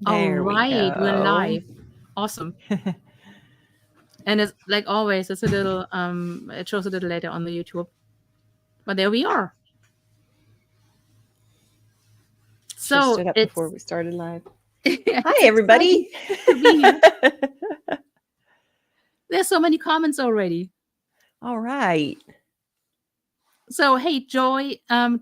All There we right, we're go. live. Awesome. And it's like always, it's a little it shows a little later on the YouTube. But there we are. Just So stood up before it's we started live. it's Hi, exciting everybody. to be here. There's so many comments already. All right. So hey, Joy and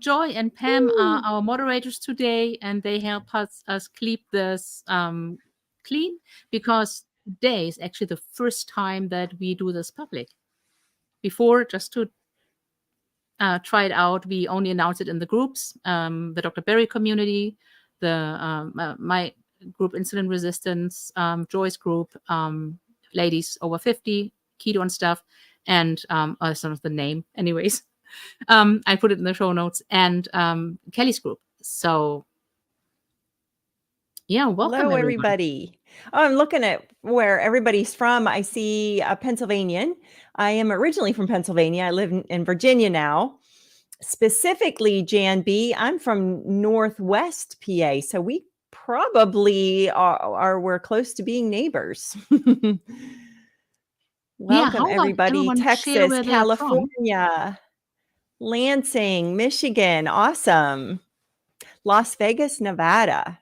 Pam are Woo. our moderators today, and they help us keep this clean because today is actually the first time that we do this public. Before, just to try it out, we only announced it in the groups, the Dr. Berry community, my group Insulin Resistance, Joy's group, ladies over 50, keto and stuff, and some of the name, anyways. I put it in the show notes, and Kelly's group. So yeah, welcome Hello, everyone. everybody. Oh, I'm looking at where everybody's from. I see a Pennsylvanian. I am originally from Pennsylvania. I live in Virginia now. Specifically, Jan B, I'm from Northwest PA. So we probably we're close to being neighbors. Yeah, Welcome, how about everybody. everyone share Texas, where they're from? California, Lansing, Michigan. Awesome. Las Vegas, Nevada.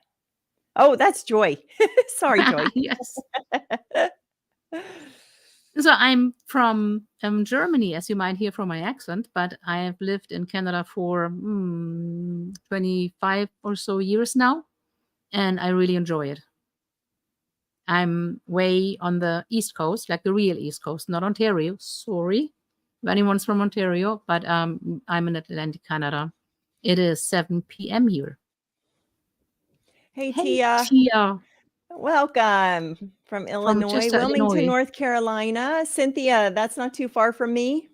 Oh, that's Joy. Sorry, Joy. Yes. So I'm from Germany, as you might hear from my accent, but I have lived in Canada for 25 or so years now, and I really enjoy it. I'm way on the East Coast, like the real East Coast, not Ontario. Sorry if anyone's from Ontario, but I'm in Atlantic Canada. It is 7 p.m. here. Hey, Hey, Tia. Tia. Welcome from Illinois, Wilmington, Illinois. North Carolina. Cynthia, that's not too far from me.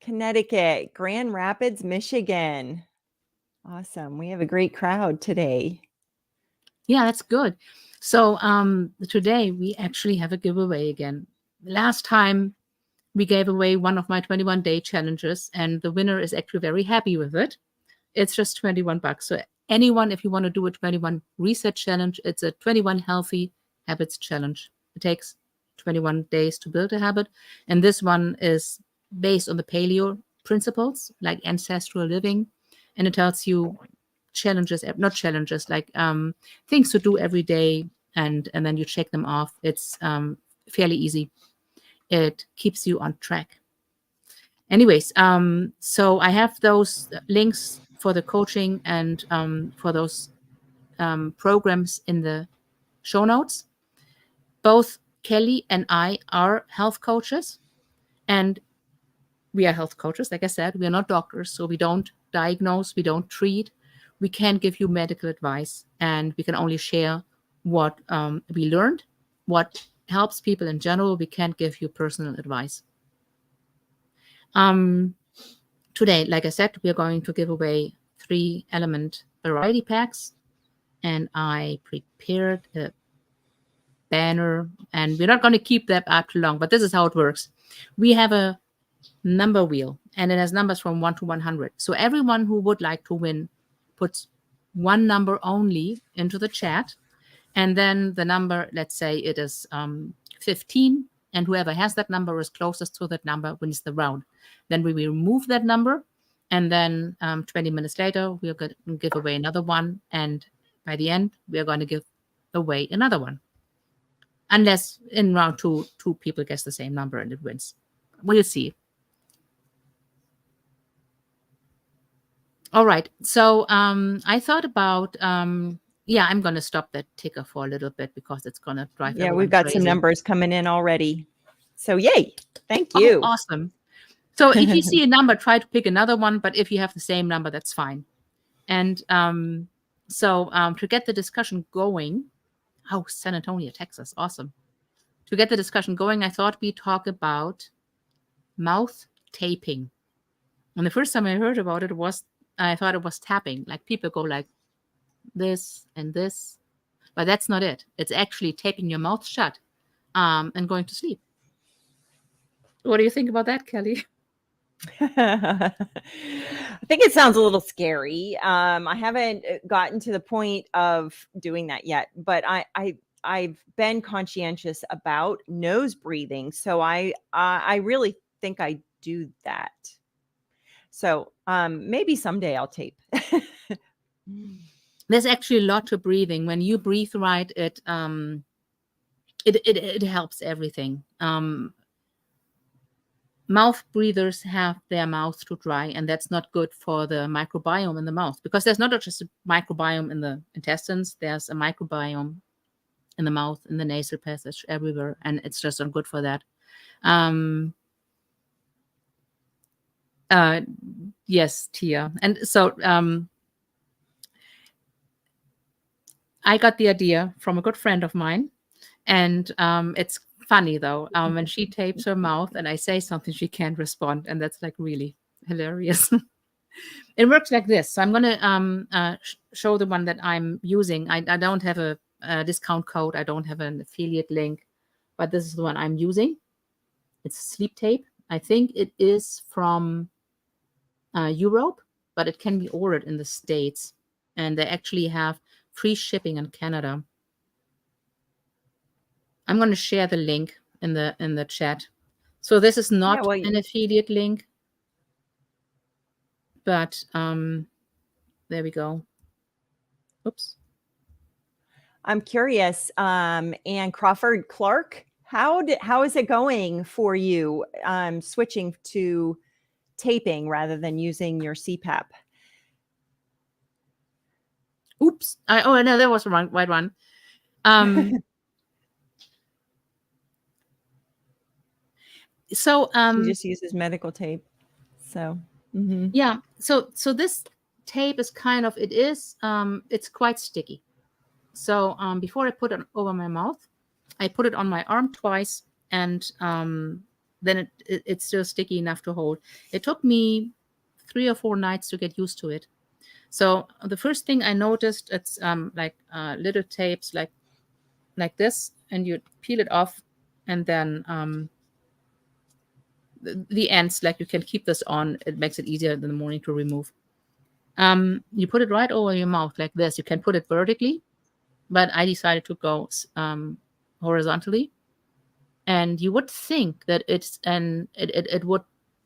Connecticut, Grand Rapids, Michigan. Awesome. We have a great crowd today. Yeah, that's good. So today we actually have a giveaway again. Last time we gave away one of my 21-day challenges, and the winner is actually very happy with it. It's just 21 bucks. So anyone, if you want to do a 21 reset challenge, it's a 21 healthy habits challenge. It takes 21 days to build a habit. And this one is based on the paleo principles, like ancestral living. And it tells you not challenges, like things to do every day. And then you check them off. It's fairly easy. It keeps you on track. Anyways, so I have those links for the coaching and for those programs in the show notes. Both Kelly and I are health coaches, and we are health coaches. Like I said, we are not doctors, so we don't diagnose, we don't treat, we can't give you medical advice, and we can only share what we learned, what helps people in general. We can't give you personal advice. Today, like I said, we are going to give away 3 element variety packs, and I prepared a banner, and we're not going to keep that up too long, but this is how it works. We have a number wheel, and it has numbers from 1 to 100. So everyone who would like to win puts one number only into the chat, and then the number, let's say it is 15, and whoever has that number is closest to that number wins the round. Then we will remove that number, and then 20 minutes later, we're going to give away another one, and by the end, we are going to give away another one. Unless in round 2, 2 people guess the same number and it wins. We'll see. All right. So I thought about I'm going to stop that ticker for a little bit because it's going to drive everyone we've got crazy. some numbers coming in already. So yay. Thank you. Oh, awesome. So if you see a number, try to pick another one. But if you have the same number, that's fine. And so to get the discussion going, San Antonio, Texas. Awesome. To get the discussion going, I thought we'd talk about mouth taping. And the first time I heard about it I thought it was tapping. Like people go like this and this. But that's not it. It's actually taping your mouth shut and going to sleep. What do you think about that, Kelly? I think it sounds a little scary. I haven't gotten to the point of doing that yet, but I've been conscientious about nose breathing, so I really think I do that. So maybe someday I'll tape. There's actually a lot to breathing. When you breathe right, it helps everything. Mouth breathers have their mouth too dry, and that's not good for the microbiome in the mouth, because there's not just a microbiome in the intestines, there's a microbiome in the mouth, in the nasal passage, everywhere, and it's just not good for that. Yes, Tia. And so I got the idea from a good friend of mine, and it's funny though, when she tapes her mouth and I say something, she can't respond, and that's like really hilarious. It works like this. So I'm going to show the one that I'm using. I don't have a discount code. I don't have an affiliate link, but this is the one I'm using. It's sleep tape. I think it is from Europe, but it can be ordered in the States, and they actually have free shipping in Canada. I'm going to share the link in the chat. So this is not an affiliate link, but there we go. Oops. I'm curious, Ann Crawford Clark, how is it going for you switching to taping rather than using your CPAP? Oops. Oh, no, that was the right one. So she just uses medical tape. So yeah. So this tape is kind of, it's quite sticky. So before I put it over my mouth, I put it on my arm twice, and then it's still sticky enough to hold. It took me 3 or 4 nights to get used to it. So the first thing I noticed, it's like little tapes like this, and you peel it off, and then the ends, like you can keep this on. It makes it easier in the morning to remove. You put it right over your mouth like this. You can put it vertically, but I decided to go horizontally. And you would think that it would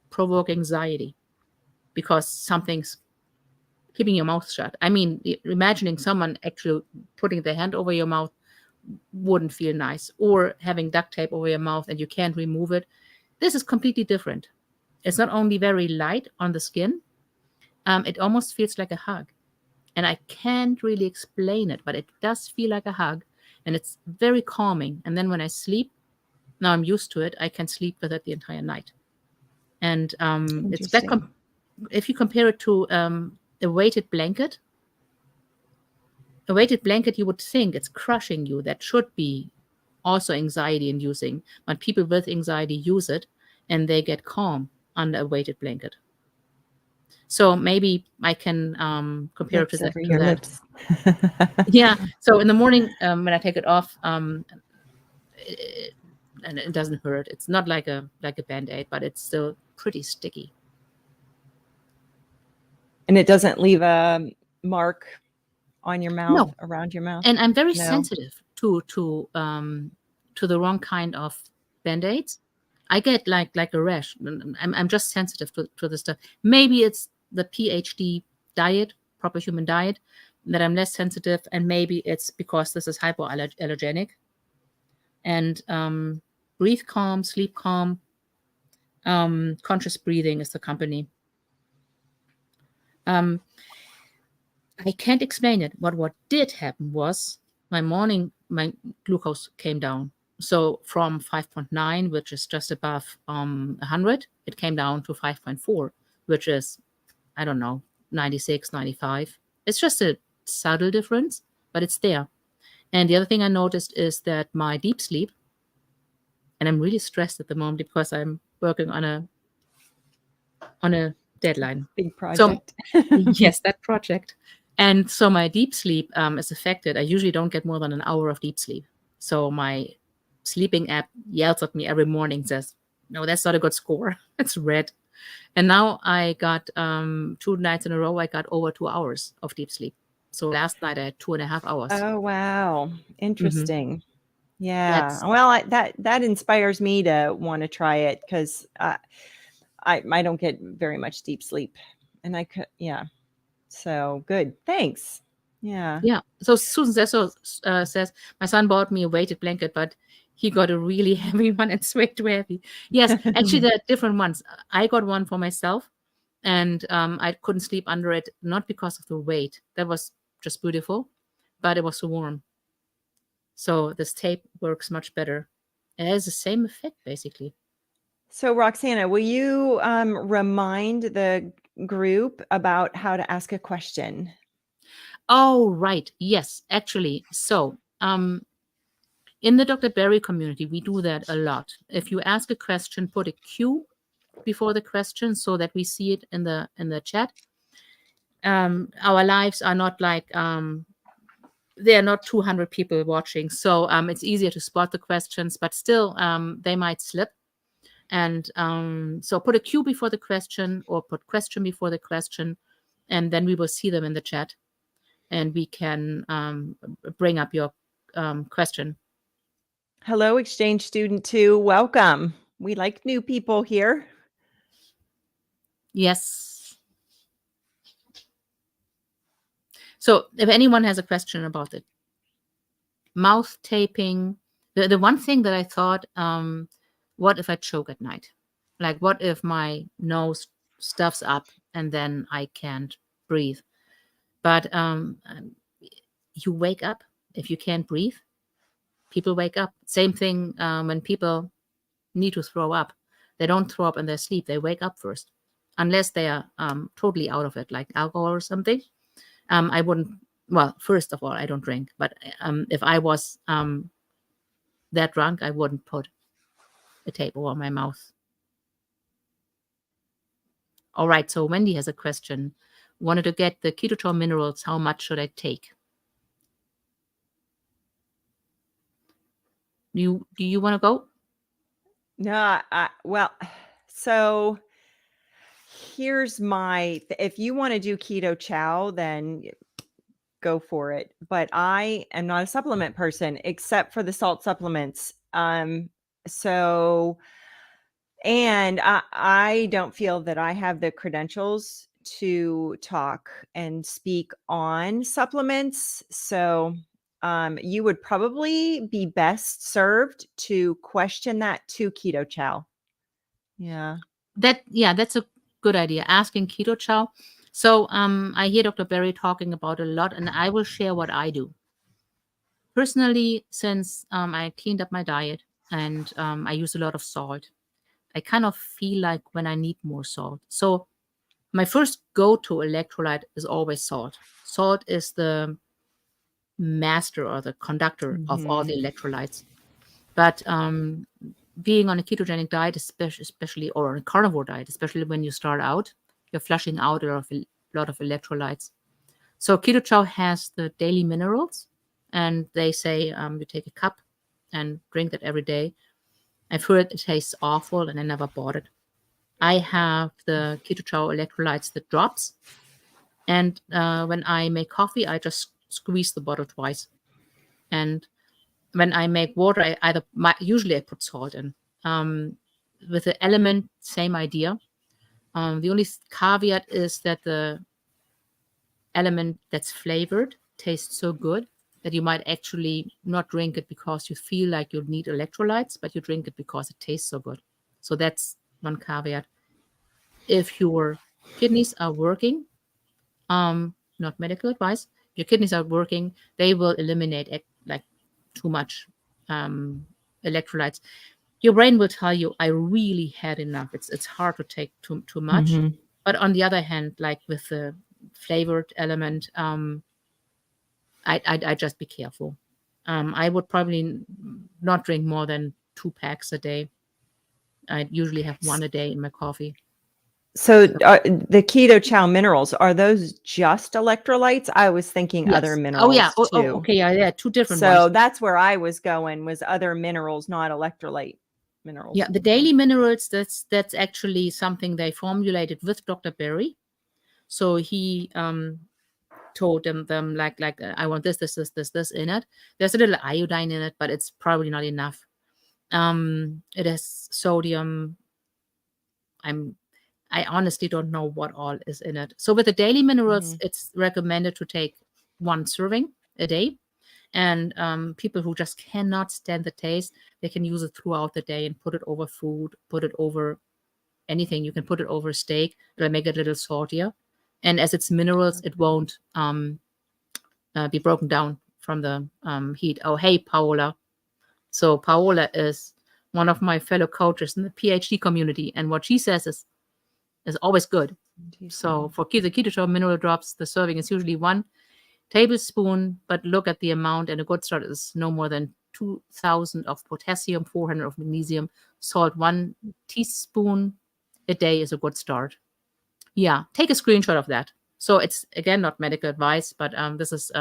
provoke anxiety because something's keeping your mouth shut. I mean, imagining someone actually putting their hand over your mouth wouldn't feel nice, or having duct tape over your mouth and you can't remove it. This is completely different. It's not only very light on the skin, it almost feels like a hug. And I can't really explain it, but it does feel like a hug, and it's very calming. And then when I sleep, now I'm used to it, I can sleep with it the entire night. And it's like, if you compare it to a weighted blanket, you would think it's crushing you. That should be also anxiety inducing, but people with anxiety use it and they get calm under a weighted blanket. So maybe I can compare it to that. Your lips. Yeah. So in the morning, when I take it off, and it doesn't hurt. It's not like a Band-Aid, but it's still pretty sticky. And it doesn't leave a mark on your mouth, around your mouth. And I'm very sensitive to the wrong kind of Band-Aids. I get like a rash. I'm just sensitive to this stuff. Maybe it's the PhD diet, proper human diet, that I'm less sensitive, and maybe it's because this is hypoallergenic. And Breathe Calm, Sleep Calm, Conscious Breathing is the company. I can't explain it, but what did happen was my glucose came down. So from 5.9, which is just above 100, it came down to 5.4, which is, I don't know, 96, 95. It's just a subtle difference, but it's there. And the other thing I noticed is that my deep sleep, and I'm really stressed at the moment because I'm working on a deadline. Big project. So, yes, that project. And so my deep sleep is affected. I usually don't get more than an hour of deep sleep. So my sleeping app yells at me every morning, says, no, that's not a good score. It's red. And now I got 2 nights in a row, I got over 2 hours of deep sleep. So last night I had 2.5 hours. Oh, wow. Hmm. Interesting. Yeah. That's, Well, that inspires me to want to try it because I don't get very much deep sleep, and I could, yeah. So good. Thanks. Yeah. yeah. So Susan says, my son bought me a weighted blanket, but he got a really heavy one. It's way too heavy. Yes, actually, there are different ones. I got one for myself, and I couldn't sleep under it, not because of the weight. That was just beautiful, but it was so warm. So this tape works much better. It has the same effect, basically. So, Roxana, will you remind the group about how to ask a question? Oh, right. Yes, actually. So, in the Dr. Berry community, we do that a lot. If you ask a question, put a Q before the question so that we see it in the chat. Our lives are not like there are not 200 people watching, so it's easier to spot the questions, but still they might slip. And so put a Q before the question or put question before the question, and then we will see them in the chat, and we can bring up your question. Hello, exchange student 2. Welcome. We like new people here. Yes. So if anyone has a question about it, mouth taping, the one thing that I thought, what if I choke at night? Like, what if my nose stuffs up and then I can't breathe? But you wake up if you can't breathe. People wake up. Same thing when people need to throw up. They don't throw up in their sleep. They wake up first, unless they are totally out of it, like alcohol or something. I wouldn't. Well, first of all, I don't drink. But if I was that drunk, I wouldn't put a tape over my mouth. All right. So Wendy has a question. Wanted to get the keto minerals. How much should I take? Do you want to go? No, well, so here's if you want to do keto chow, then go for it. But I am not a supplement person except for the salt supplements. So, and I don't feel that I have the credentials to talk and speak on supplements. So, you would probably be best served to question that to Keto Chow. Yeah. That's a good idea. Asking keto chow. So I hear Dr. Berry talking about a lot, and I will share what I do. Personally, since I cleaned up my diet and I use a lot of salt, I kind of feel like when I need more salt. So my first go-to electrolyte is always salt. Salt is the master or the conductor of all the electrolytes. But being on a ketogenic diet, especially or on a carnivore diet, especially when you start out, you're flushing out a lot of electrolytes. So keto chow has the daily minerals, and they say you take a cup and drink that every day. I've heard it tastes awful, and I never bought it. I have the keto chow electrolytes, the drops, and when I make coffee, I just squeeze the bottle twice. And when I make water, usually I put salt in. With the LMNT, same idea. The only caveat is that the element that's flavored tastes so good that you might actually not drink it because you feel like you need electrolytes, but you drink it because it tastes so good. So that's one caveat. If your kidneys are working, not medical advice, your kidneys are working, they will eliminate like too much electrolytes. Your brain will tell you, I really had enough. It's hard to take too much. But on the other hand, like with the flavored element, I just be careful. I would probably not drink more than 2 packs a day. I usually have one a day in my coffee. So the Keto Chow minerals, are those just electrolytes? I was thinking other Yes. minerals Oh yeah. too. Okay. Yeah. Two different So ones. that's where I was going, was other minerals, not electrolyte. minerals. Yeah, the daily minerals, that's actually something they formulated with Dr. Berry. So he told them like I want this in it. There's a little iodine in it, but it's probably not enough. It has sodium. I honestly don't know what all is in it. So with the daily minerals, it's recommended to take 1 serving a day. And people who just cannot stand the taste, they can use it throughout the day and put it over food, put it over anything. You can put it over steak. It'll make it a little saltier. And as it's minerals, it won't be broken down from the heat. Oh, hey, Paola. So Paola is one of my fellow coaches in the PhD community. And what she says is always good. So for the Keto Show mineral drops, the serving is usually 1 tablespoon, but look at the amount, and a good start is no more than 2,000 of potassium, 400 of magnesium, salt, 1 teaspoon a day is a good start. Yeah, take a screenshot of that. So it's, again, not medical advice, but this is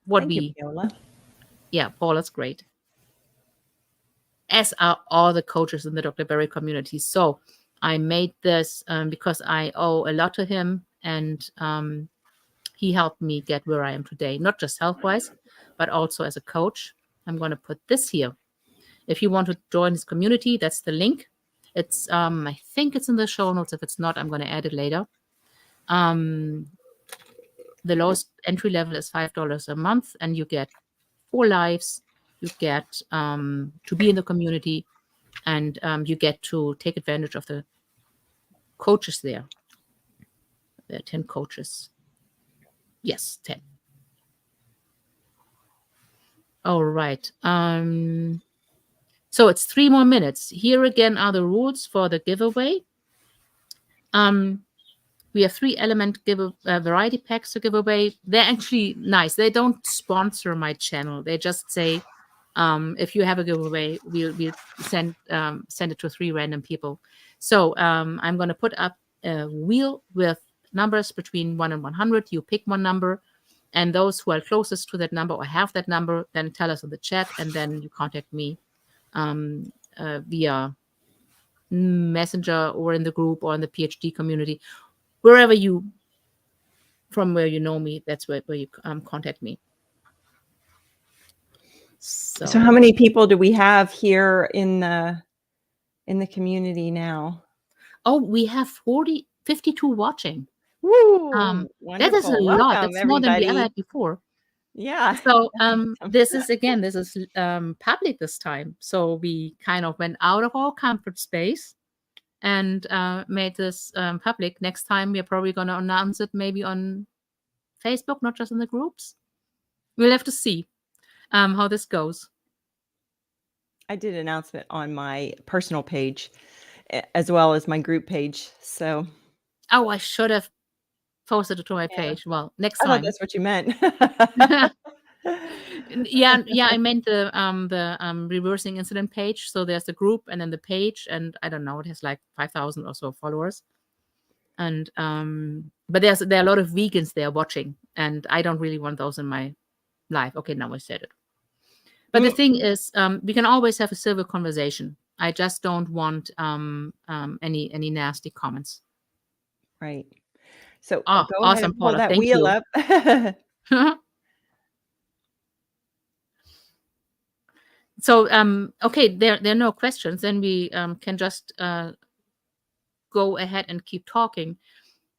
what Thank you, Paola. Yeah, Paula's great. As are all the coaches in the Dr. Berry community. So I made this because I owe a lot to him, and he helped me get where I am today, not just health-wise, but also as a coach. I'm going to put this here. If you want to join his community, that's the link. It's I think it's in the show notes. If it's not, I'm going to add it later. The lowest entry level is $5 a month, and you get 4 lives. You get to be in the community, and you get to take advantage of the coaches there. There are 10 coaches. Yes, 10. All right. So it's 3 more minutes. Here again are the rules for the giveaway. We have 3 element variety packs to give away. They're actually nice. They don't sponsor my channel. They just say, if you have a giveaway, we'll send it to 3 random people. So I'm going to put up a wheel with numbers between 1 and 100. You pick one number, and those who are closest to that number or have that number, then tell us in the chat, and then you contact me via Messenger or in the group or in the PhD community. Wherever from where you know me, that's where you contact me. So how many people do we have here in the community now? Oh, we have 52 watching. Woo! That is a Wonderful. lot. Welcome, That's more than we ever everybody. had before. Yeah. So this is public this time. So we kind of went out of our comfort space and made this public. Next time we're probably going to announce it maybe on Facebook, not just in the groups. We'll have to see how this goes. I did an announcement on my personal page as well as my group page. So I should have posted it to my page. Well, next time. I thought that's what you meant. yeah, I meant the reversing incident page. So there's the group and then the page, and I don't know, it has like 5,000 or so followers. And but there are a lot of vegans there watching, and I don't really want those in my life. Okay, now I said it. But the thing is, we can always have a civil conversation. I just don't want any nasty comments. Right. So go awesome, ahead and pull that wheel up. So okay, there are no questions. Then we can just go ahead and keep talking.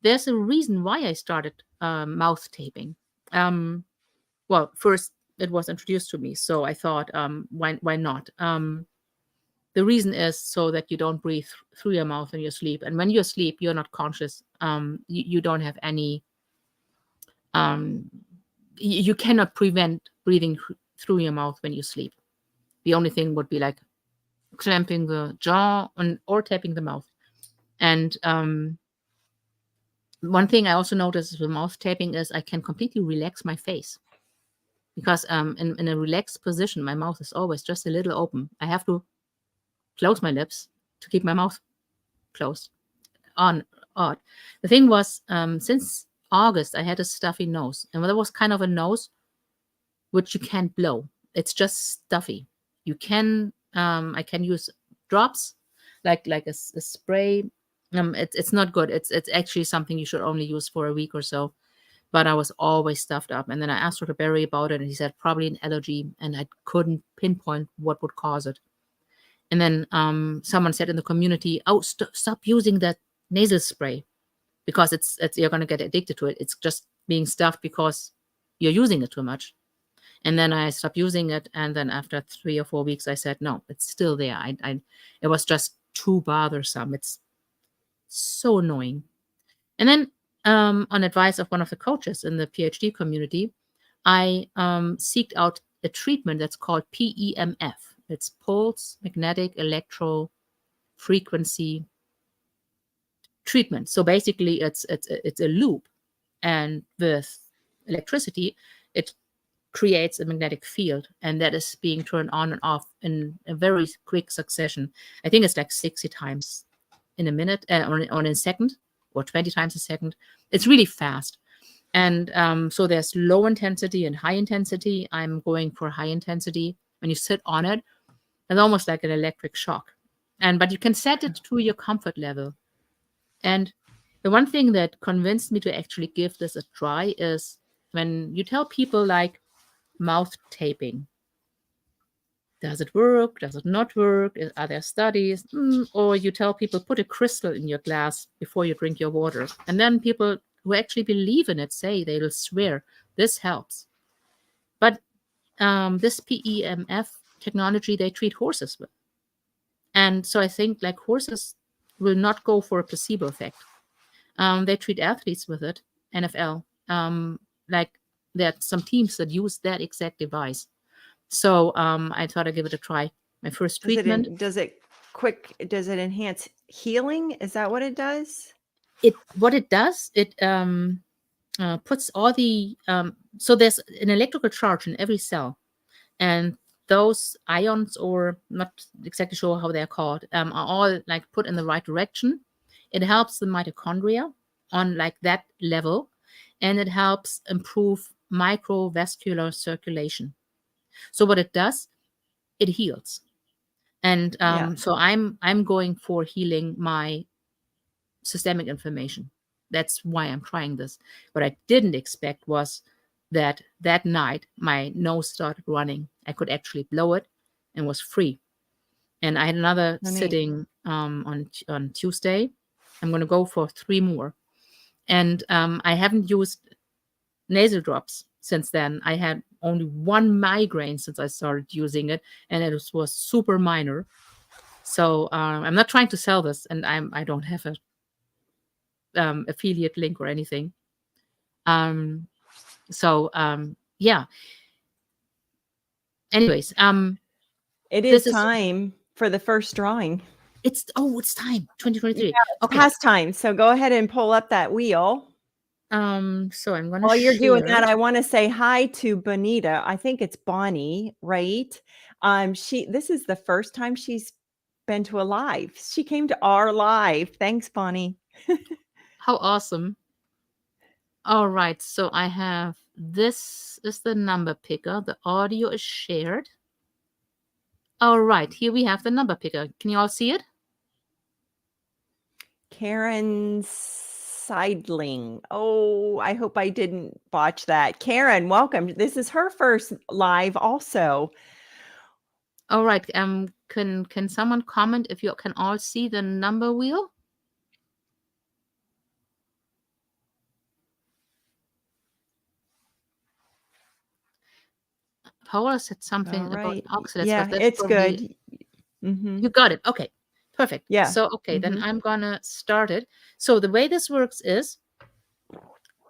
There's a reason why I started mouth taping. Well, first it was introduced to me, so I thought, why not? The reason is so that you don't breathe through your mouth when you sleep, and when you sleep, you're not conscious. You don't have any. You cannot prevent breathing through your mouth when you sleep. The only thing would be like clamping the jaw or tapping the mouth. And one thing I also noticed with mouth taping is I can completely relax my face. Because in a relaxed position, my mouth is always just a little open. I have to close my lips to keep my mouth closed. Odd. The thing was, since August, I had a stuffy nose. And that was kind of a nose which you can't blow. It's just stuffy. You can I can use drops, like a spray. It's not good. It's actually something you should only use for a week or so. But I was always stuffed up. And then I asked Dr. Barry about it, and he said probably an allergy, and I couldn't pinpoint what would cause it. And then someone said in the community, "Oh, stop using that nasal spray because it's you're going to get addicted to it. It's just being stuffed because you're using it too much." And then I stopped using it. And then after 3 or 4 weeks, I said, no, it's still there. It was just too bothersome. It's so annoying. And then on advice of one of the coaches in the PhD community, I seeked out a treatment that's called PEMF. It's pulse magnetic electro frequency treatment. So basically, it's a loop, and with electricity, it creates a magnetic field, and that is being turned on and off in a very quick succession. I think it's like 60 times in a minute, or in a second, or 20 times a second. It's really fast. And so there's low intensity and high intensity. I'm going for high intensity. When you sit on it, it's almost like an electric shock. But you can set it to your comfort level. And the one thing that convinced me to actually give this a try is when you tell people like mouth taping. Does it work? Does it not work? Are there studies? Or you tell people put a crystal in your glass before you drink your water. And then people who actually believe in it say they will swear this helps. But this PEMF technology, they treat horses with. And so I think like horses will not go for a placebo effect. They treat athletes with it, NFL. Like there are some teams that use that exact device. So I thought I'd give it a try. My first treatment. Does it enhance healing? Is that what it does? What it does, it puts all the so there's an electrical charge in every cell, and those ions, or not exactly sure how they're called, are all like put in the right direction. It helps the mitochondria on like that level, and it helps improve microvascular circulation. So what it does, it heals. And so I'm going for healing my systemic inflammation. That's why I'm trying this. What I didn't expect was that night my nose started running. I could actually blow it and was free. And I had another sitting on Tuesday. I'm going to go for 3 more. And I haven't used nasal drops since then. I had only 1 migraine since I started using it, and it was super minor. So I'm not trying to sell this, and I don't have a affiliate link or anything. Yeah. Anyways, it is time for the first drawing. It's time 2023. Yeah, past time. So go ahead and pull up that wheel. So I'm gonna. While you're doing that, I want to say hi to Bonita. I think it's Bonnie, right? This is the first time she's been to a live. She came to our live. Thanks, Bonnie. How awesome. All right, so I have, this is the number picker. The audio is shared. All right, here we have the number picker. Can you all see it? Karen Seidling. Oh, I hope I didn't botch that. Karen, welcome. This is her first live also. All right, can someone comment if you can all see the number wheel? Paula said something about oxalates. Yeah, but that's it's good. You got it. Okay, perfect. Yeah. So, okay, then I'm going to start it. So the way this works is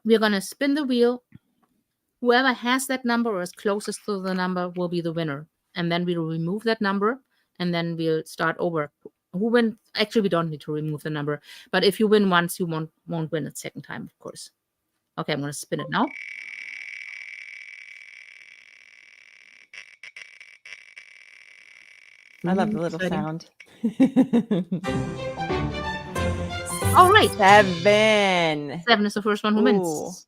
we're going to spin the wheel. Whoever has that number or is closest to the number will be the winner. And then we'll remove that number, and then we'll start over. Who wins? Actually, we don't need to remove the number. But if you win once, you won't win a second time, of course. Okay, I'm going to spin it now. I love the little sound. All right. 7. 7 is the first one who wins.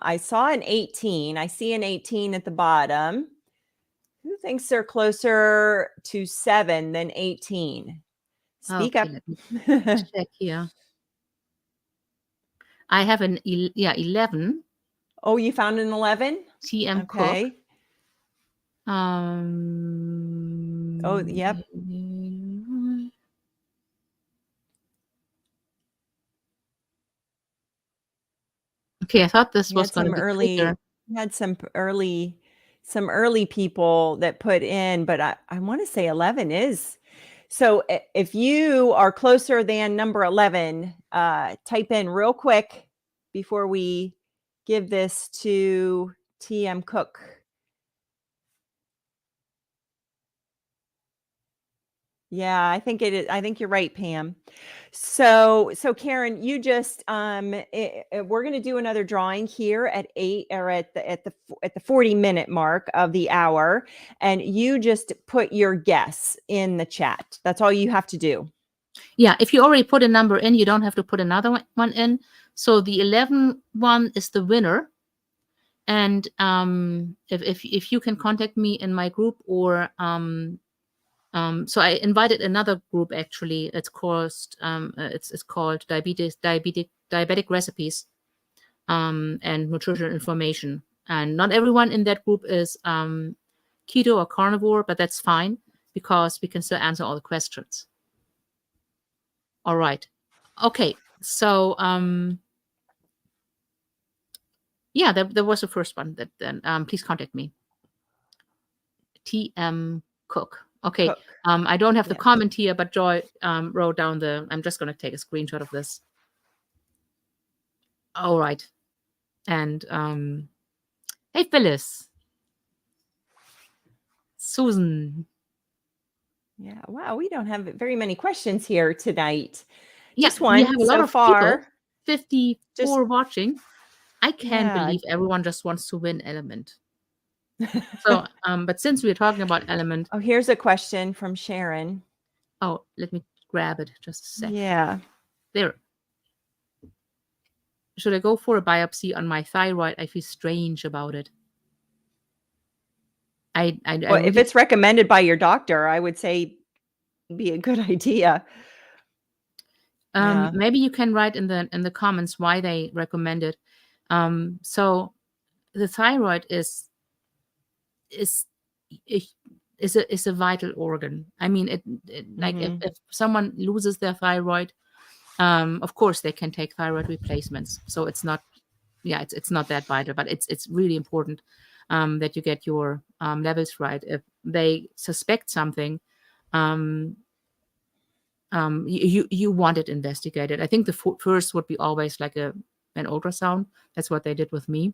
I saw an 18. I see an 18 at the bottom. Who thinks they're closer to 7 than 18? Speak Okay, up. let me check here. I have 11 Oh, you found an 11? TM Cook. Okay. Oh, yep. Okay, I thought this We was had going to some be early, quicker. we had some early people that put in, but I want to say 11 is. So if you are closer than number 11, type in real quick before we give this to TM Cook. Yeah, I think it is. I think you're right, Pam. So Karen, you just we're going to do another drawing here at 8 or at the 40-minute mark of the hour, and you just put your guess in the chat. That's all you have to do. Yeah, if you already put a number in, you don't have to put another one in. So the 11 one is the winner. And if you can contact me in my group, or so I invited another group, actually. It's called diabetic recipes and nutritional information. And not everyone in that group is keto or carnivore, but that's fine, because we can still answer all the questions. All right. Okay. So yeah, there was the first one. That then please contact me. TM Cook. Okay. Cook. I don't have the Yes. comment here, but Joy wrote down I'm just going to take a screenshot of this. All right. And hey, Phyllis. Susan. Yeah. Wow. We don't have very many questions here tonight. Yeah, Just one we have a lot so of far. people. 54 watching. I can't Yeah. believe everyone just wants to win Element. So, but since we're talking about Element. Oh, here's a question from Sharon. Oh, let me grab it just a sec. Yeah. There. Should I go for a biopsy on my thyroid? I feel strange about it. Well, really, if it's recommended by your doctor, I would say be a good idea. Yeah. Maybe you can write in the comments why they recommend it. So the thyroid is a vital organ. I mean, like if someone loses their thyroid, of course they can take thyroid replacements. So it's not, it's not that vital, but it's really important that you get your levels right. If they suspect something, you want it investigated. I think the first would be always like an ultrasound. That's what they did with me.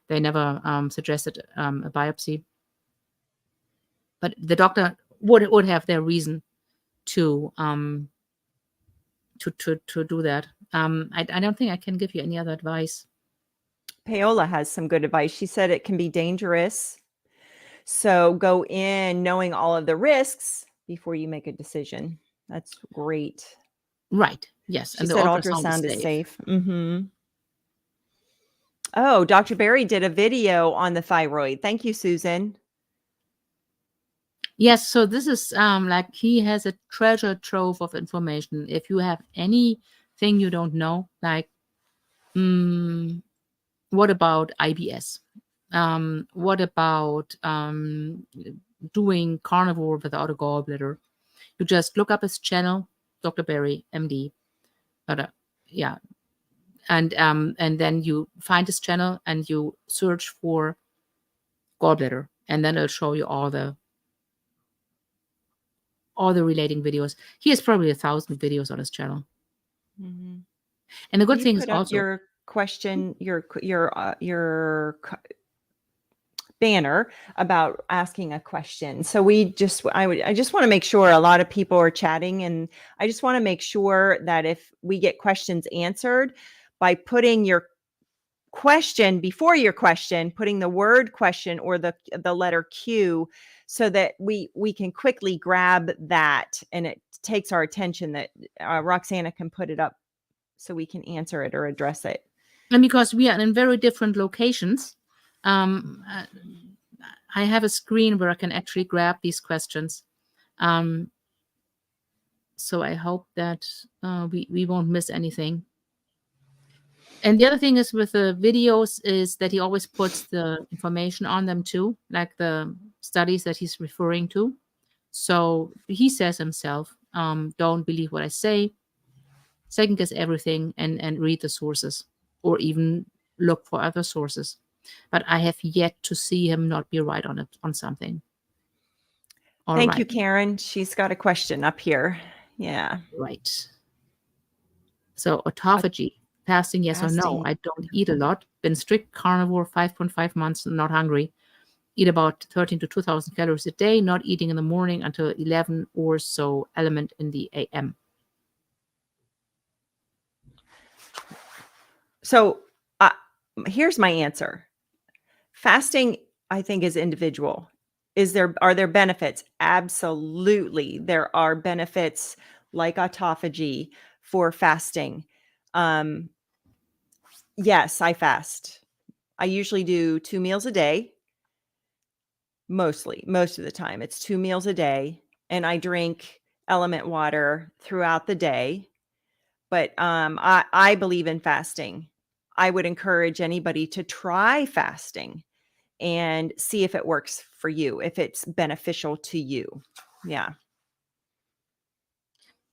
They never suggested a biopsy, but the doctor would have their reason to do that. I don't think I can give you any other advice. Paola has some good advice. She said it can be dangerous. So go in knowing all of the risks before you make a decision. That's great. Right. Yes. She And the said ultrasound is safe. Oh, Dr. Barry did a video on the thyroid. Thank you, Susan. Yes. So this is like he has a treasure trove of information. If you have anything you don't know, like what about IBS? What about doing carnivore without a gallbladder? You just look up his channel, Dr. Barry, MD. Yeah. And then you find his channel and you search for gallbladder, and then it'll show you all the relating videos. He has probably 1,000 videos on his channel. And the good thing is also your question, your banner about asking a question. So I just want to make sure a lot of people are chatting, and I just want to make sure that if we get questions answered, by putting your question before your question, putting the word question or the letter Q, so that we can quickly grab that and it takes our attention, that Roxana can put it up so we can answer it or address it. And because we are in very different locations, I have a screen where I can actually grab these questions. So I hope that we won't miss anything. And the other thing is with the videos is that he always puts the information on them too, like the studies that he's referring to. So he says himself, don't believe what I say, second guess everything, and read the sources, or even look for other sources. But I have yet to see him not be right on something. All Thank you, right. Karen. She's got a question up here. Yeah. Right. So autophagy, fasting, yes or no? Fasting. I don't eat a lot. Been strict carnivore, 5.5 months, not hungry. Eat about 13 to 2,000 calories a day, not eating in the morning until 11 or so, element in the AM. So here's my answer. Fasting, I think, is individual. Are there benefits? Absolutely. There are benefits like autophagy for fasting. Yes, I fast. I usually do 2 meals a day. Most of the time it's 2 meals a day, and I drink element water throughout the day. But I believe in fasting. I would encourage anybody to try fasting and see if it works for you, if it's beneficial to you. Yeah.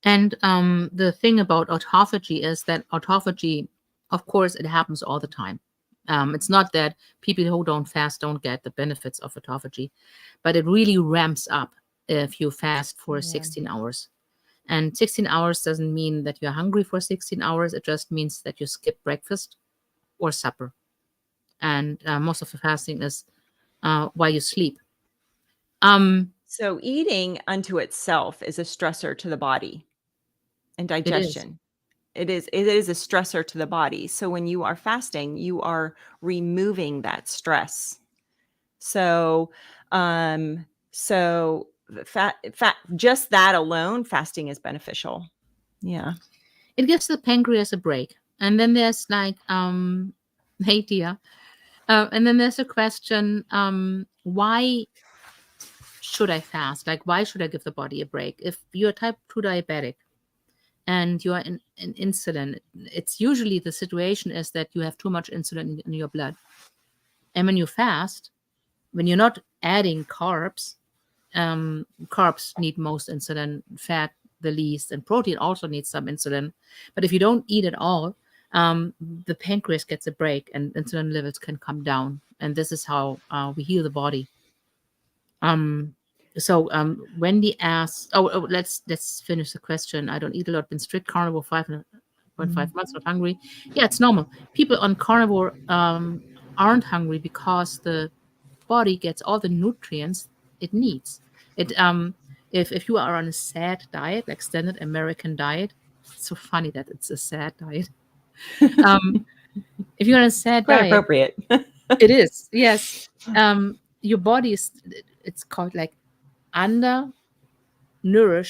And the thing about autophagy is that autophagy, of course, it happens all the time. It's not that people who don't fast don't get the benefits of autophagy, but it really ramps up if you fast for 16 hours. And 16 hours doesn't mean that you're hungry for 16 hours. It just means that you skip breakfast or supper. And most of the fasting is while you sleep. So eating unto itself is a stressor to the body and It is. digestion. It is a stressor to the body. So when you are fasting, you are removing that stress. So fat just that alone, fasting is beneficial. Yeah. It gives the pancreas a break. And then there's like, hey, Tia. And then there's a question, why should I fast? Like, why should I give the body a break? If you're type 2 diabetic and you are in insulin, it's usually the situation is that you have too much insulin in your blood. And when you fast, when you're not adding carbs, carbs need most insulin, fat the least, and protein also needs some insulin. But if you don't eat at all, the pancreas gets a break and insulin levels can come down. And this is how we heal the body. So Wendy asks, let's finish the question. I don't eat a lot, been strict carnivore 5.5 months, not hungry. Yeah, it's normal. People on carnivore aren't hungry because the body gets all the nutrients it needs. If you are on a SAD diet, like standard American diet, it's so funny that it's a SAD diet. If you're on a SAD Quite diet, appropriate. it is, yes. Your body is, it's called like undernourished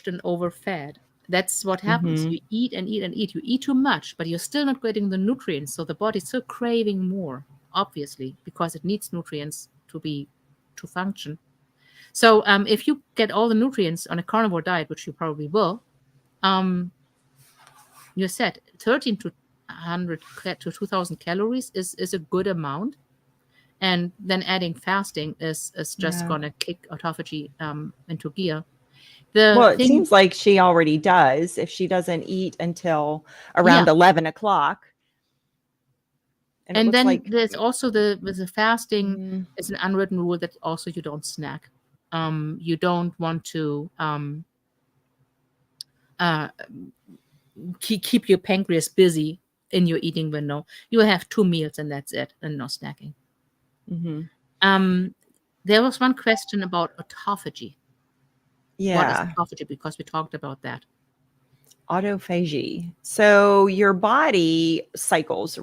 and overfed. That's what happens. You eat and eat and eat. You eat too much, but you're still not getting the nutrients. So the body's still craving more, obviously, because it needs nutrients to function. So if you get all the nutrients on a carnivore diet, which you probably will, you said 13 to 100 to 2,000 calories is a good amount. And then adding fasting is just going to kick autophagy into gear. Well, it seems like she already does if she doesn't eat until around 11 o'clock. And then there's also with the fasting, it's an unwritten rule that also you don't snack. You don't want to keep your pancreas busy in your eating window. You will have 2 meals and that's it, and no snacking. There was one question about autophagy. Yeah. What is autophagy? Because we talked about that. Autophagy. So your body recycles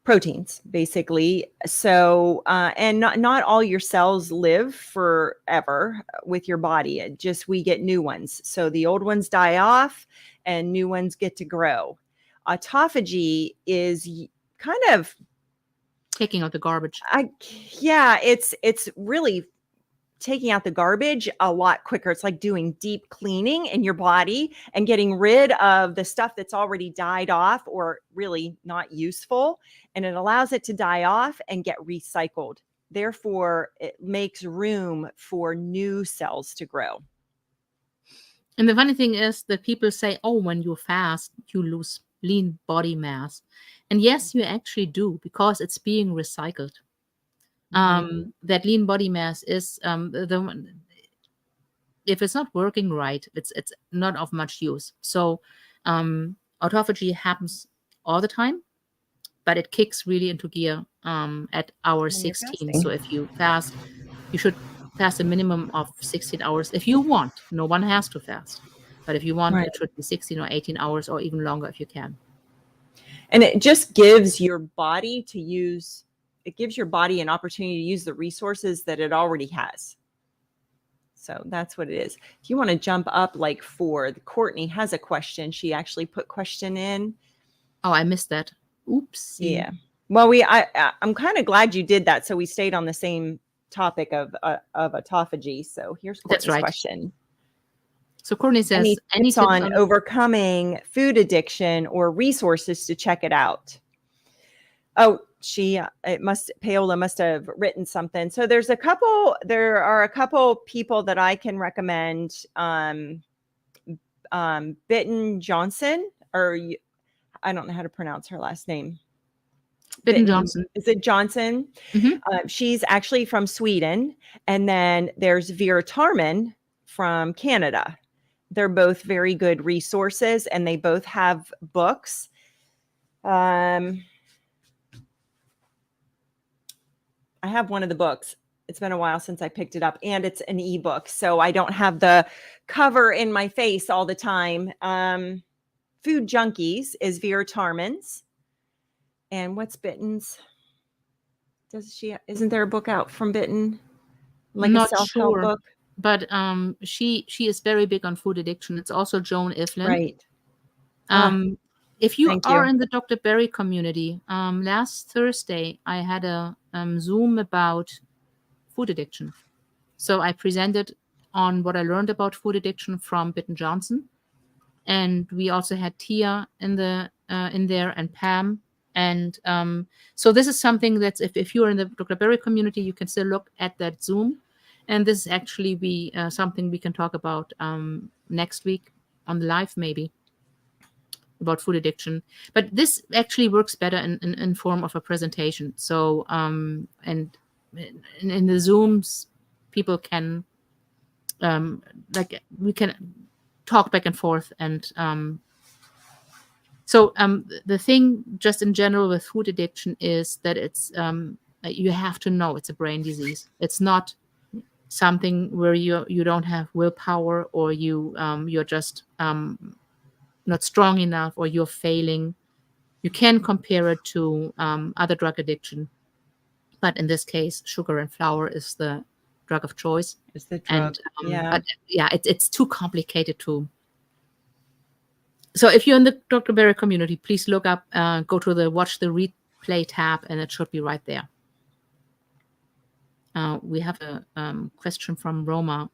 proteins, basically. So, and not all your cells live forever with your body. We get new ones. So the old ones die off and new ones get to grow. Autophagy is kind of taking out the garbage. Yeah, it's really taking out the garbage a lot quicker. It's like doing deep cleaning in your body and getting rid of the stuff that's already died off or really not useful. And it allows it to die off and get recycled. Therefore, it makes room for new cells to grow. And the funny thing is that people say, oh, when you fast, you lose lean body mass. And yes, you actually do, because it's being recycled. That lean body mass is if it's not working right, it's not of much use. So autophagy happens all the time, but it kicks really into gear at hour When you're 16. fasting. So if you fast, you should fast a minimum of 16 hours if you want. No one has to fast, but if you want, Right. it should be 16 or 18 hours or even longer if you can. And it just gives your body to use, it gives your body an opportunity to use the resources that it already has. So that's what it is. If you want to jump up like Courtney has a question. She actually put question in. Oh, I missed that. Oops. Yeah. Well, I'm kind of glad you did that. So we stayed on the same topic of autophagy. So here's Courtney's That's right. question. So Courtney says, any tips on overcoming food addiction or resources to check it out? Oh, Paola must have written something. So there are a couple people that I can recommend. Bitten Johnson, or I don't know how to pronounce her last name. Bitten Johnson. Is it Johnson? Mm-hmm. She's actually from Sweden. And then there's Vera Tarman from Canada. They're both very good resources, and they both have books. I have one of the books. It's been a while since I picked it up, and it's an ebook, so I don't have the cover in my face all the time. Food Junkies is Vera Tarman's. And what's Bitten's? Isn't there a book out from Bitten? Like Not a self-help sure, book? but she is very big on food addiction. It's also Joan Iflin. Right. If you are in the Dr. Berry community, last Thursday I had a Zoom about food addiction. So I presented on what I learned about food addiction from Bitten Johnson, and we also had Tia in there, and Pam. And so this is something that's, if you're in the Dr. Berry community, you can still look at that Zoom. And this is actually something we can talk about next week on the live, maybe, about food addiction. But this actually works better in form of a presentation. So and in the Zooms, people can we can talk back and forth. And so the thing just in general with food addiction is that it's you have to know it's a brain disease. It's not something where you don't have willpower, or you're just not strong enough, or you're failing. You can compare it to other drug addiction, but in this case, sugar and flour is the drug of choice. It's the drug. And but yeah, it's too complicated to. So if you're in the Dr. Berry community, please look up, go to the watch the replay tab, and it should be right there. We have a question from Roma.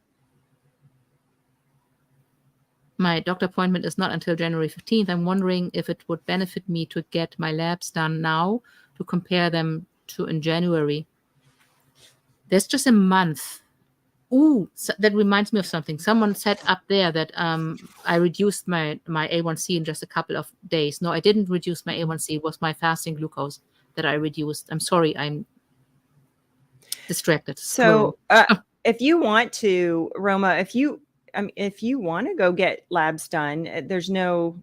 My doctor appointment is not until January 15th. I'm wondering if it would benefit me to get my labs done now to compare them to in January. There's just a month. Ooh, so that reminds me of something. Someone said up there that I reduced my A1C in just a couple of days. No, I didn't reduce my A1C. It was my fasting glucose that I reduced. I'm sorry, I'm distracted. So if you want to, Roma, if you want to go get labs done, there's no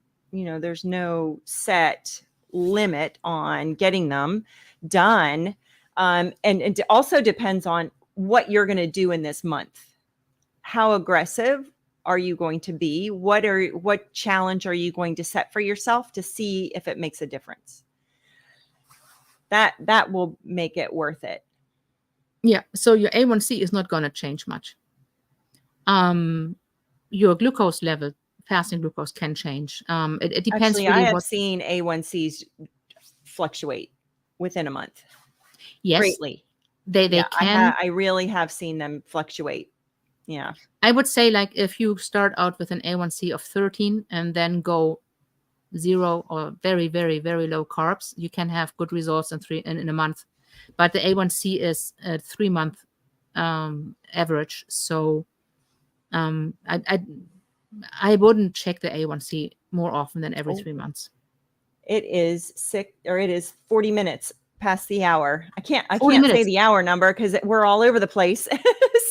set limit on getting them done. And it also depends on what you're going to do in this month. How aggressive are you going to be? What challenge are you going to set for yourself to see if it makes a difference? That will make it worth it. Yeah. So your A1C is not going to change much. Your glucose level, fasting glucose, can change. It depends. Actually, I have seen A1Cs fluctuate within a month. Yes, greatly. they Yeah, can. I really have seen them fluctuate. Yeah. I would say, like, if you start out with an A1C of 13 and then go 0 or very, very, very low carbs, you can have good results in a month. But the A1C is a 3-month average. So I wouldn't check the A1C more often than every 3 months. It is 40 minutes past the hour. I can't 40 say minutes. the hour number because we're all over the place.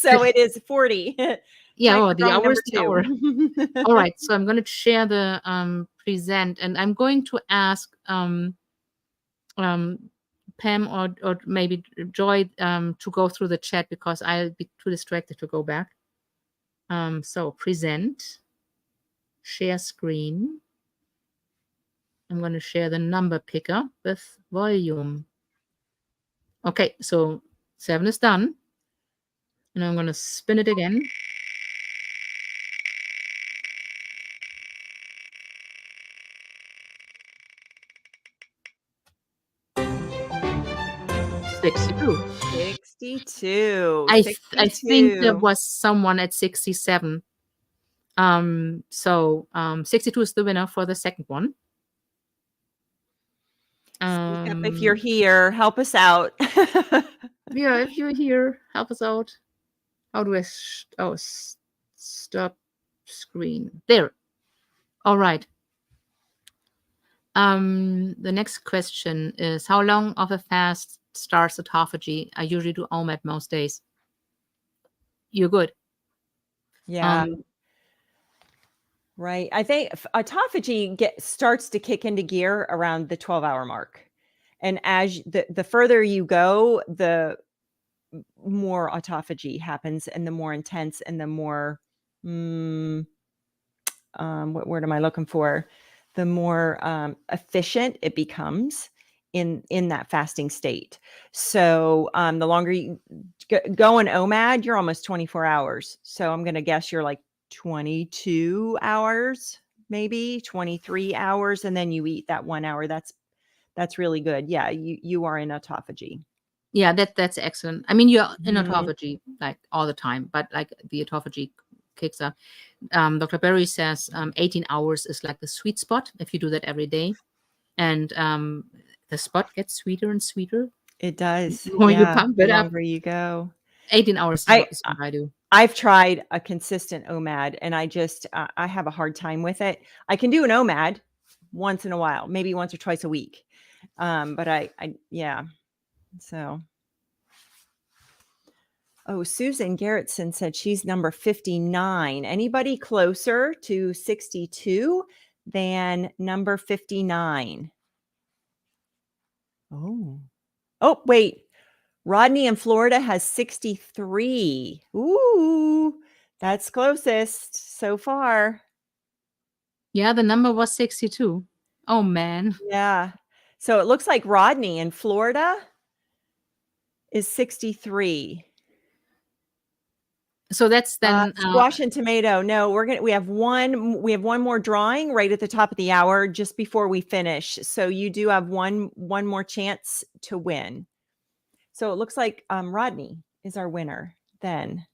So it is 40. Yeah, Might oh, be the wrong hour number is the hour. 2. All right, so I'm going to share the present, and I'm going to ask Pam or maybe Joy to go through the chat because I'll be too distracted to go back. So present, share screen. I'm going to share the number picker with volume. Okay, so 7 is done. And I'm going to spin it again. $62. 62. I 62. think there was someone at 67. So 62 is the winner for the second one. Speak up if you're here. Help us out. Yeah, if you're here, help us out. How do I stop screen? There. All right. The next question is, how long of a fast starts autophagy? I usually do OMAD most days. You're good. Yeah. Right. I think autophagy starts to kick into gear around the 12-hour mark. And as the further you go, the more autophagy happens and the more intense and the more what word am I looking for? The more efficient it becomes in that fasting state. So the longer you go in OMAD, you're almost 24 hours. So I'm going to guess you're like 22 hours, maybe 23 hours, and then you eat that 1 hour. That's really good. Yeah, you are in autophagy. Yeah, that's excellent. I mean, you're in autophagy like all the time, but like the autophagy kicks up. Dr. Berry says 18 hours is like the sweet spot if you do that every day. And the spot gets sweeter and sweeter. It does. The more you pump it the up. longer you go. 18 hours is what I do. I've tried a consistent OMAD and I just, I have a hard time with it. I can do an OMAD once in a while, maybe once or twice a week. But yeah. So. Oh, Susan Garrettson said she's number 59. Anybody closer to 62 than number 59? Oh, wait. Rodney in Florida has 63. Ooh, that's closest so far. Yeah, the number was 62. Oh, man. Yeah. So it looks like Rodney in Florida is 63. So that's then squash and tomato. No, we have one more drawing right at the top of the hour just before we finish. So you do have one more chance to win. So it looks like Rodney is our winner then.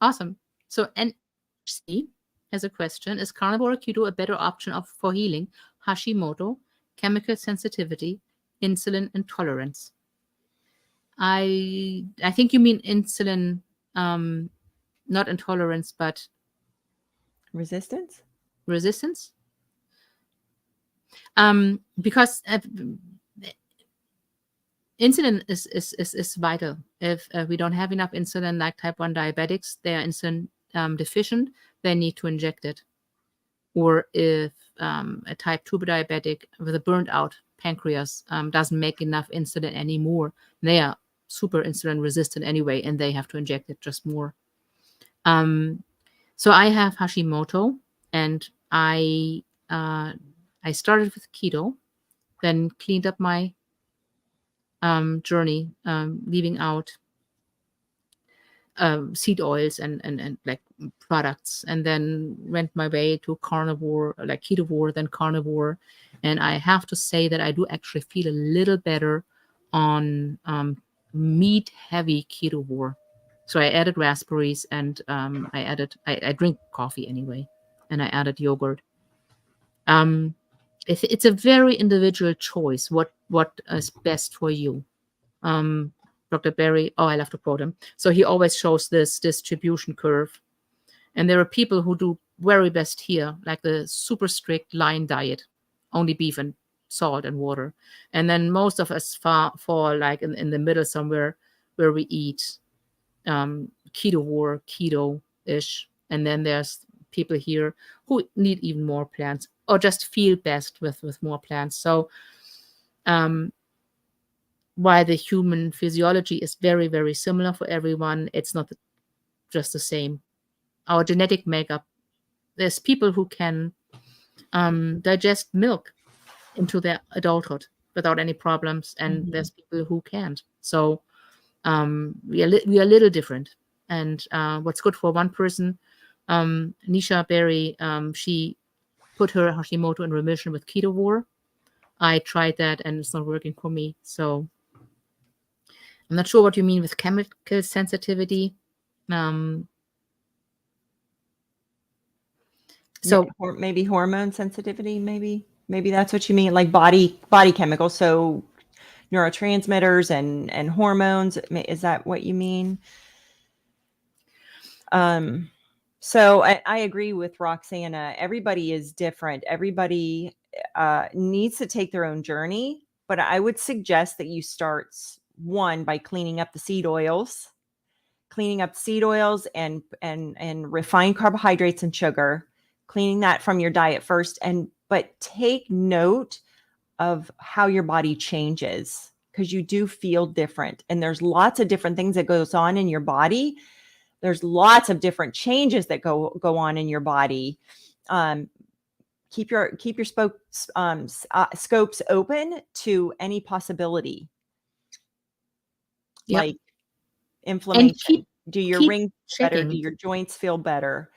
Awesome. So NC has a question. Is carnivore or keto a better option for healing Hashimoto, chemical sensitivity, insulin intolerance? I think you mean insulin, not intolerance, but resistance. Because insulin is vital. If we don't have enough insulin, like type 1 diabetics, they are insulin deficient, they need to inject it. Or if a type 2 diabetic with a burnt out pancreas doesn't make enough insulin anymore, they are super insulin resistant anyway, and they have to inject it just more. So I have Hashimoto, and I started with keto, then cleaned up my journey, leaving out seed oils and like products, and then went my way to carnivore, like ketovore, then carnivore. And I have to say that I do actually feel a little better on meat heavy keto war. So I added raspberries, and I drink coffee anyway, and I added yogurt. Um, it's a very individual choice what is best for you. Um, Dr. Berry, oh, I love to quote him. So he always shows this distribution curve, and there are people who do very best here, like the super strict line diet, only beef and salt and water. And then most of us fall like in the middle somewhere, where we eat keto war, keto-ish. And then there's people here who need even more plants, or just feel best with more plants. So while the human physiology is very, very similar for everyone, it's not just the same. Our genetic makeup, there's people who can digest milk into their adulthood without any problems, and there's people who can't. So we are a little different. And what's good for one person, Nisha Berry, she put her Hashimoto in remission with keto war. I tried that and it's not working for me. So I'm not sure what you mean with chemical sensitivity. So or maybe hormone sensitivity, maybe that's what you mean, like body chemicals. So neurotransmitters and hormones. Is that what you mean? So I agree with Roxana. Everybody is different. Everybody needs to take their own journey, but I would suggest that you start one by cleaning up the seed oils, and refined carbohydrates and sugar, cleaning that from your diet first. But take note of how your body changes, because you do feel different, and there's lots of different things that goes on in your body. There's lots of different changes that go on in your body. Keep your scopes open to any possibility, yep. like And inflammation. Do your keep rings better? Do your joints feel better?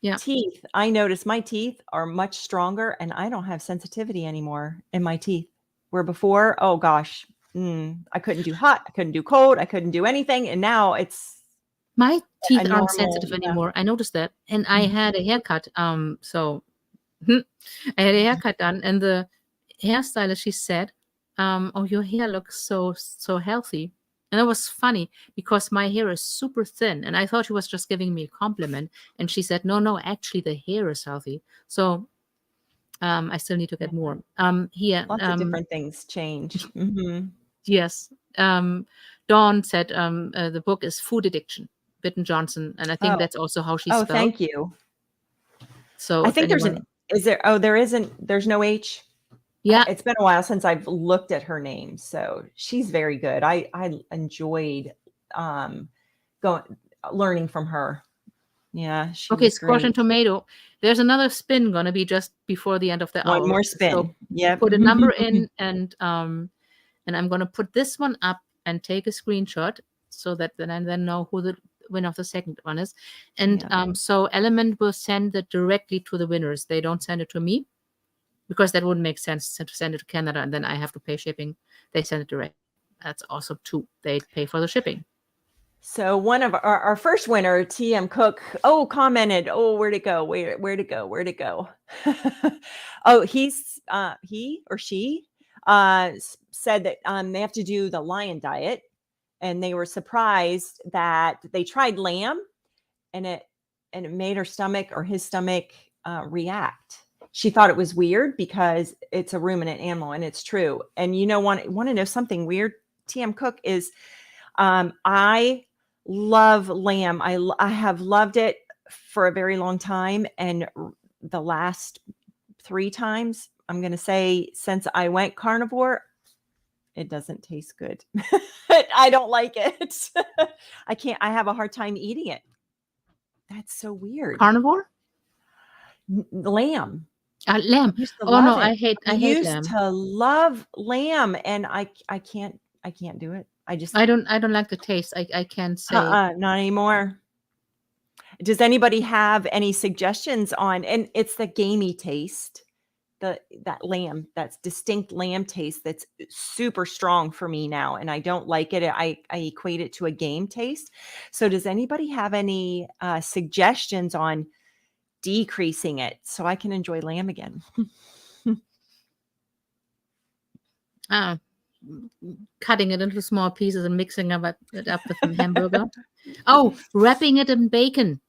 Yeah. Teeth. I notice my teeth are much stronger, and I don't have sensitivity anymore in my teeth. Where before, oh gosh, I couldn't do hot, I couldn't do cold, I couldn't do anything, and now it's my teeth aren't normal, sensitive anymore. I noticed that, and I Mhm. had a haircut. So I had a haircut done, and the hairstylist, she said, "Oh, your hair looks so healthy." And it was funny because my hair is super thin, and I thought she was just giving me a compliment. And she said, "No, actually, the hair is healthy." So I still need to get more. Here, Lots of different things change. yes. Dawn said the book is Food Addiction, Bitten Johnson, and I think that's also how she Oh, spelled. thank you. So I if think anyone, there's no H. yeah, It's been a while since I've looked at her name, so she's very good. I enjoyed learning from her. Yeah, she okay, was squash and great. tomato. There's another spin gonna be just before the end of the One hour. more So spin. Yep. put a number in, and I'm gonna put this one up and take a screenshot so that then I know who the winner of the second one is. And so Element will send it directly to the winners. They don't send it to me, because that wouldn't make sense to send it to Canada and then I have to pay shipping. They send it direct. That's awesome too. They pay for the shipping. So one of our first winner, TM Cook, commented, where'd it go? Where'd it go? Oh, he or she said that they have to do the lion diet, and they were surprised that they tried lamb, and it made her stomach, or his stomach, react. She thought it was weird because it's a ruminant animal, and it's true. And want to know something weird? TM Cook is, I love lamb. I have loved it for a very long time, and the last 3 times, I'm going to say, since I went carnivore, it doesn't taste good. I don't like it. I have a hard time eating it. That's so weird. Carnivore? Lamb. Lamb. Oh no, I hate lamb. I used to love lamb, and I can't do it. I don't like the taste. I can't say. Not anymore. Does anybody have any suggestions on? And it's the gamey taste. that lamb, that's distinct lamb taste that's super strong for me now, and I don't like it. I equate it to a game taste. So does anybody have any suggestions on decreasing it so I can enjoy lamb again? Cutting it into small pieces and mixing it up with some hamburger. Oh, wrapping it in bacon.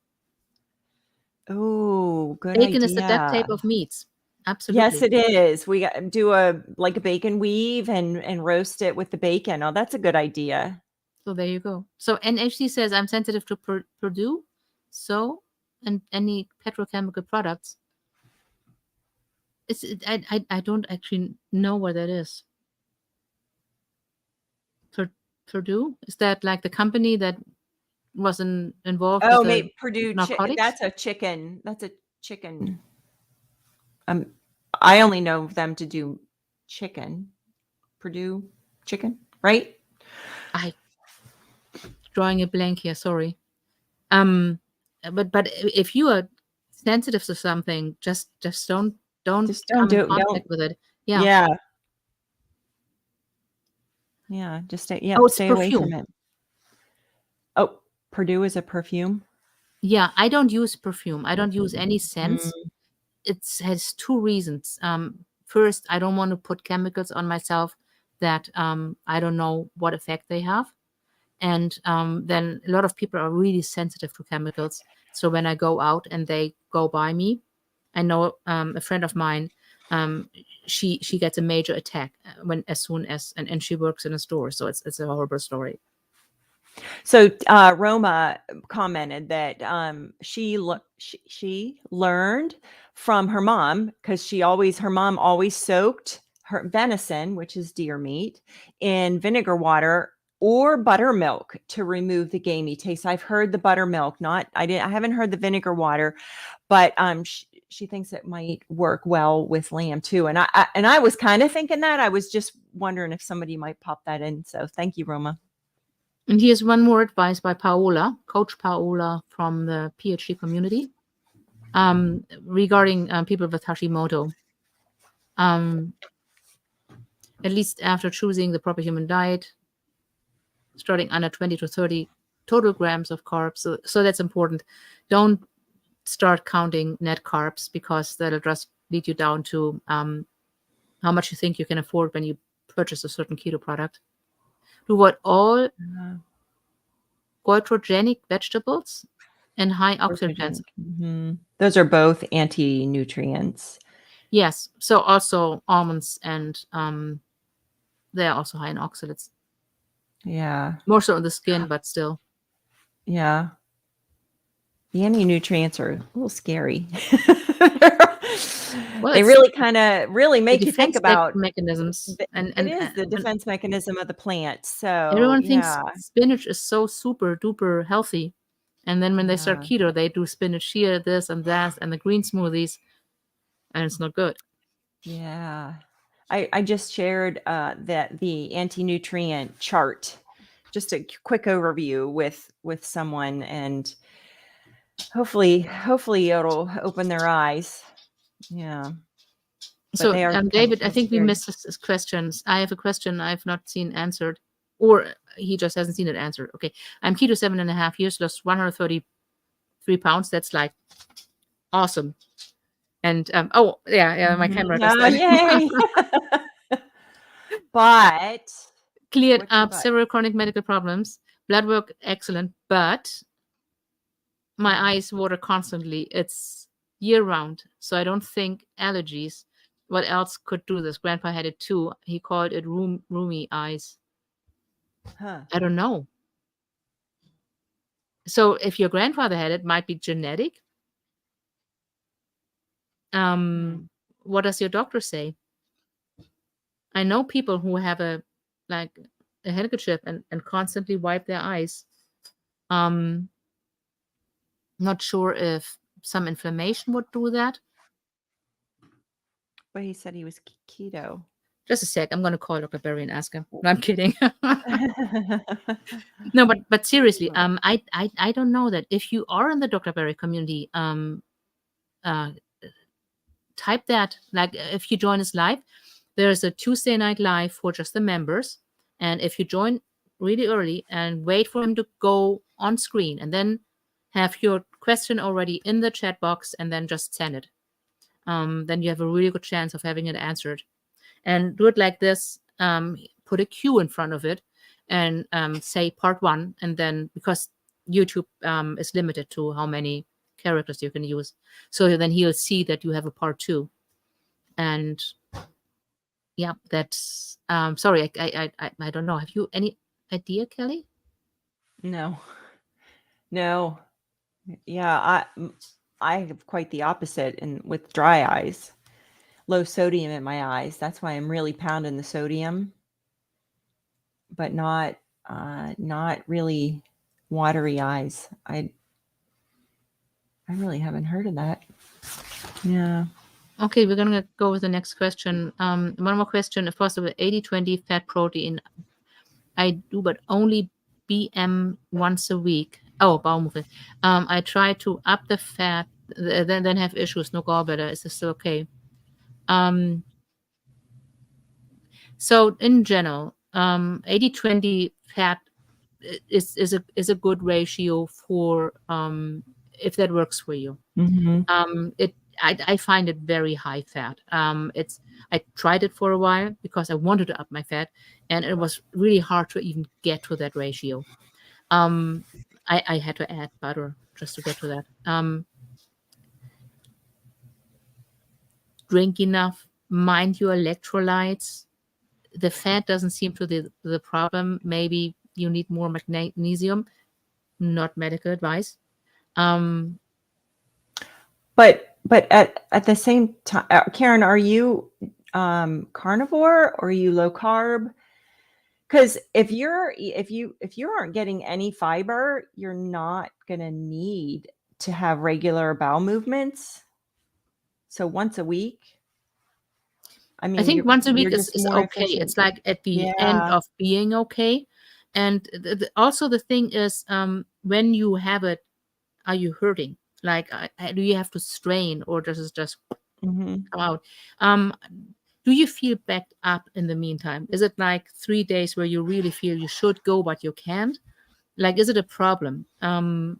Oh, good Bacon is the duct idea. tape of meats. Yes, Absolutely. it is. We do a bacon weave and roast it with the bacon. Oh, that's a good idea. So there you go. So NHC says I'm sensitive to Purdue, so and any petrochemical products. I don't actually know what that is. Purdue, is that like the company that wasn't involved Oh, with the maybe Purdue. narcotics? That's a chicken. That's a chicken. I only know them to do chicken. Purdue chicken, right? I drawing a blank here. Sorry. But if you are sensitive to something, just don't Just don't come do in it. contact with it. Yeah. Yeah. Just Oh, it's stay away from perfume. it. Oh, Purdue is a perfume. Yeah, I don't use perfume. I don't use any scents. Mm. It has two reasons. First, I don't want to put chemicals on myself that I don't know what effect they have. And then a lot of people are really sensitive to chemicals. So when I go out and they go by me, I know a friend of mine, she gets a major attack as soon as and she works in a store. So it's a horrible story. So Roma commented that she learned from her mom, because her mom always soaked her venison, which is deer meat, in vinegar water or buttermilk to remove the gamey taste. I've heard the buttermilk, I haven't heard the vinegar water, but she thinks it might work well with lamb too. And I was kind of thinking that. I was just wondering if somebody might pop that in. So thank you, Roma. And here's one more advice by Paola, Coach Paola from the PhD community, regarding people with Hashimoto. At least after choosing the proper human diet, starting under 20 to 30 total grams of carbs. So that's important. Don't start counting net carbs, because that'll just lead you down to how much you think you can afford when you purchase a certain keto product. Do what all goitrogenic vegetables and high oxidant. Mm-hmm. Those are both anti-nutrients. Yes. So also almonds, and they're also high in oxalates. Yeah. More so on the skin, but still. Yeah. The anti-nutrients are a little scary. Well, they really kind of make you think about mechanisms. And it is the defense mechanism of the plant. So everyone thinks spinach is so super duper healthy. And then when they start keto, they do spinach here, this and that, and the green smoothies, and it's not good. Yeah. I just shared that the anti-nutrient chart, just a quick overview with someone, and hopefully it'll open their eyes. Yeah. But so David, I think scary. we missed his questions. I have a question I've not seen answered, or he just hasn't seen it answered. Okay. I'm keto 7.5 years, lost 133 pounds. That's like awesome. And my camera does that. Yay. But cleared up several chronic medical problems. Blood work excellent, but my eyes water constantly. It's year round, so I don't think allergies. What else could do this? Grandpa had it too. He called it roomy eyes. I don't know. So if your grandfather had it, might be genetic. What does your doctor say? I know people who have a handkerchief and constantly wipe their eyes. Not sure if some inflammation would do that. But he said he was keto. Just a sec. I'm going to call Dr. Berry and ask him. No, I'm kidding. No, but seriously, I don't know that. If you are in the Dr. Berry community, type that, like if you join us live, there's a Tuesday night live for just the members. And if you join really early and wait for him to go on screen and then have your question already in the chat box and then just send it, then you have a really good chance of having it answered. And do it like this, put a Q in front of it and say part 1. And then, because YouTube is limited to how many characters you can use, so then he'll see that you have a part 2. And yeah, that's sorry, I don't know. Have you any idea, Kelly? No. Yeah, I have quite the opposite, and with dry eyes, low sodium in my eyes. That's why I'm really pounding the sodium, but not really watery eyes. I really haven't heard of that. Yeah. Okay, we're gonna go with the next question. One more question. Of course, the 80/20 fat protein I do, but only BM once a week. Oh, Baumwolle. I try to up the fat, then have issues. No gallbladder. Is this still okay? So in general, 80/20 fat is a good ratio for if that works for you. I find it very high fat. I tried it for a while because I wanted to up my fat, and it was really hard to even get to that ratio. I had to add butter just to get to that. Drink enough, mind your electrolytes. The fat doesn't seem to be the problem. Maybe you need more magnesium, not medical advice. But at the same time, Karen, are you carnivore or are you low carb? Because if you aren't getting any fiber, you're not gonna need to have regular bowel movements. So once a week. I mean, I think once a week you're is just more okay. efficient. It's like at the end Yeah. of being okay. And also the thing is, when you have it, are you hurting? Like, do you have to strain, or does it just Mhm. come out? Do you feel backed up in the meantime? Is it like 3 days where you really feel you should go but you can't? Like, is it a problem? The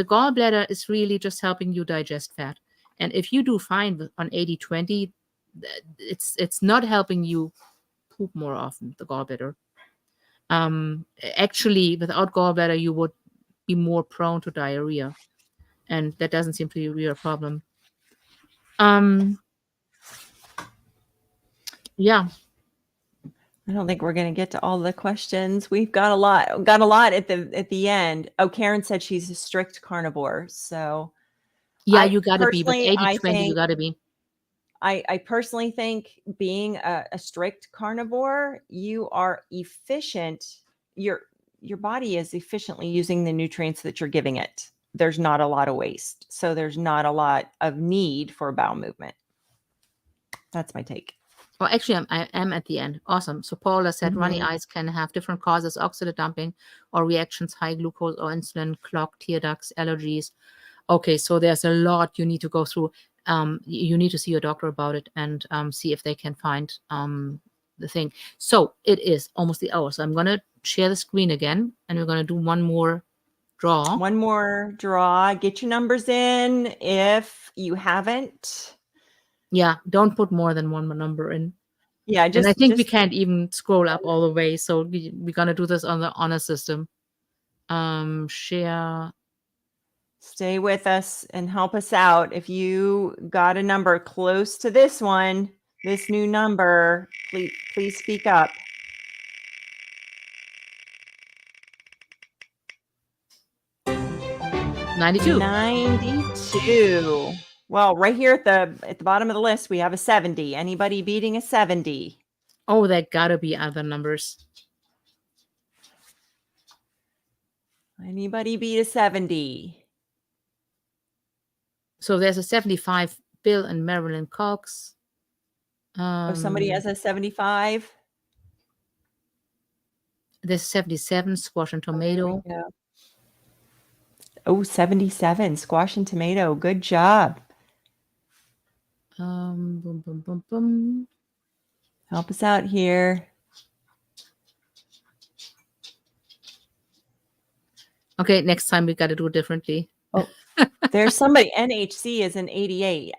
gallbladder is really just helping you digest fat. And if you do fine on 80/20, it's not helping you poop more often, the gallbladder. Actually, without gallbladder, you would be more prone to diarrhea, and that doesn't seem to be a problem. Yeah. I don't think we're going to get to all the questions. We've got a lot at the end. Oh, Karen said she's a strict carnivore. So Yeah, I you gotta be, with personally, 80/20, you gotta be. I personally think being a strict carnivore, you are efficient. Your body is efficiently using the nutrients that you're giving it. There's not a lot of waste. So there's not a lot of need for bowel movement. That's my take. Well, actually, I am at the end. Awesome. So Paula said runny eyes can have different causes: oxidative dumping or reactions, high glucose or insulin, clogged tear ducts, allergies. Okay, so there's a lot you need to go through. You need to see your doctor about it and see if they can find the thing. So it is almost the hour. So I'm going to share the screen again, and we're going to do one more draw. One more draw. Get your numbers in if you haven't. Yeah, don't put more than one number in. Yeah, And I think we can't even scroll up all the way. So we're going to do this on the honor system. Share. Stay with us and help us out. If you got a number close to this one, this new number, please speak up. 92. 92. Well, right here at the bottom of the list, we have a 70. Anybody beating a 70? Oh, there gotta be other numbers. Anybody beat a 70? So there's a 75, Bill and Marilyn Cox. Somebody has a 75. There's 77, Squash and Tomato. Oh, 77, Squash and Tomato. Good job. Boom, boom, boom, boom. Help us out here. Okay, next time we got to do it differently. Oh, there's somebody. NHC is an 88.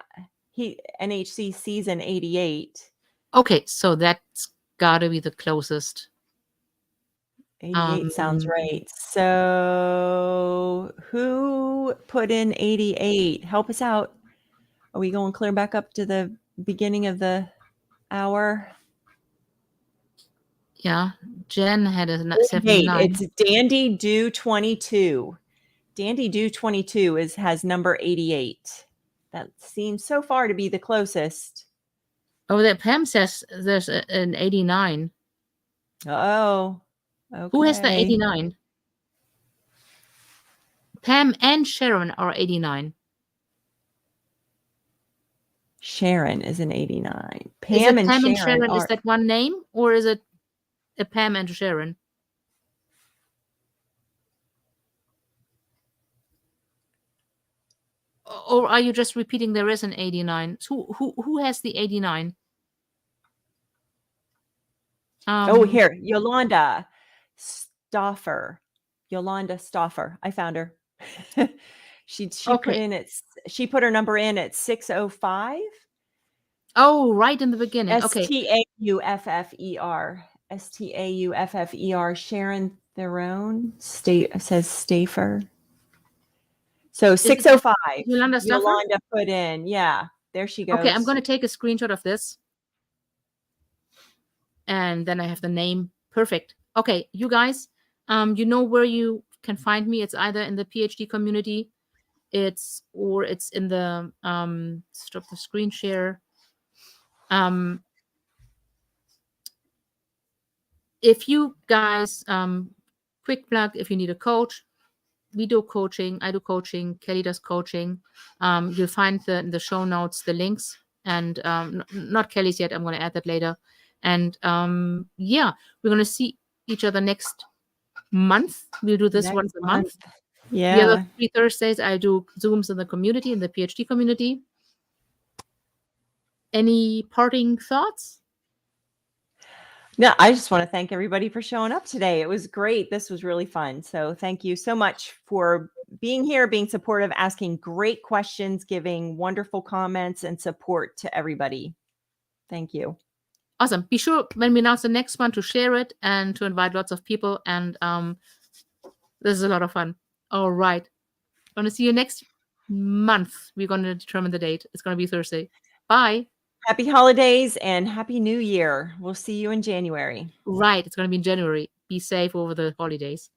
NHC sees an 88. Okay, so that's got to be the closest. 88 sounds right. So who put in 88? Help us out. Are we going clear back up to the beginning of the hour? Yeah, Jen had a 79. It's Dandy Do 22. Dandy Do 22 has number 88. That seems so far to be the closest. Oh, that Pam says there's an 89. Oh, okay. Who has the 89? Pam and Sharon are 89. Sharon is an 89. Pam and Sharon is that one name, or is it a Pam and Sharon? Or are you just repeating there is an 89? So who has the 89? Here, Yolanda Stoffer. I found her. she put in she put her number in at 605. Oh, right in the beginning. Okay. Stauffer. Stauffer. Sharon Theron says Stafer. So 605. Yolanda put in. Yeah, there she goes. Okay, I'm going to take a screenshot of this. And then I have the name. Perfect. Okay, you guys, you know where you can find me. It's either in the PhD community, it's in the stop the screen share. If you guys, quick plug, if you need a coach, we do coaching. I do coaching. Kelley does coaching. You'll find in the show notes the links, and not Kelley's yet. I'm going to add that later. And yeah, we're going to see each other next month. We'll do this once a month. Yeah. The other 3 Thursdays, I do Zooms in the community, in the PhD community. Any parting thoughts? No, I just want to thank everybody for showing up today. It was great. This was really fun. So thank you so much for being here, being supportive, asking great questions, giving wonderful comments and support to everybody. Thank you. Awesome. Be sure when we announce the next one to share it and to invite lots of people. And this is a lot of fun. All right. I'm going to see you next month. We're going to determine the date. It's going to be Thursday. Bye. Happy holidays and Happy New Year. We'll see you in January. Right. It's going to be in January. Be safe over the holidays.